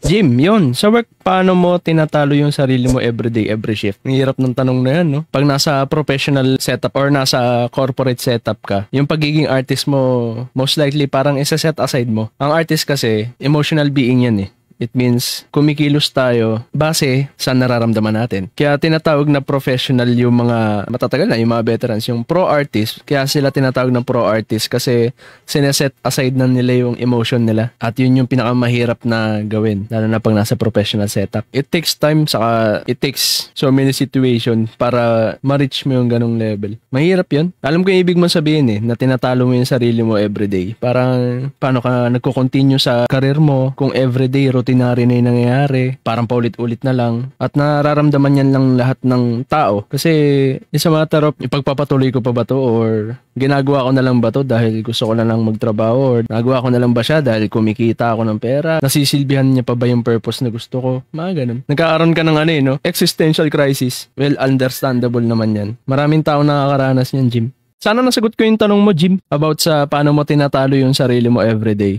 Jim, yun. Sa work, paano mo tinatalo yung sarili mo everyday, every shift? Ang hirap ng tanong na yan, no? Pag nasa professional setup or nasa corporate setup ka, yung pagiging artist mo, most likely parang isa-set aside mo. Ang artist kasi, emotional being yan eh. It means, kumikilos tayo base sa nararamdaman natin. Kaya tinatawag na professional yung mga matatagal na, yung mga veterans, yung pro-artist. Kaya sila tinatawag na pro-artist kasi sineset aside na nila yung emotion nila. At yun yung pinakamahirap na gawin, lalo na pag nasa professional setup. It takes time, saka it takes so many situation para ma-reach mo yung ganong level. Mahirap yun. Alam ko yung ibig mo sabihin eh, na tinatalo mo yung sarili mo everyday. Parang, paano ka nagko-continue sa career mo kung everyday ordinary na yung nangyayari, parang paulit-ulit na lang, at nararamdaman yan lang lahat ng tao. Kasi it's a matter of ipagpapatuloy ko pa ba to or ginagawa ko na lang ba to dahil gusto ko na lang magtrabaho or nagawa ko na lang ba siya dahil kumikita ako ng pera, nasisilbihan niya pa ba yung purpose na gusto ko, mga ganun. Nagkakaroon ka ng ano eh, no? Existential crisis. Well, understandable naman yan. Maraming tao nakakaranas niyan, Jim. Sana nasagot ko yung tanong mo, Jim, about sa paano mo tinatalo yung sarili mo everyday.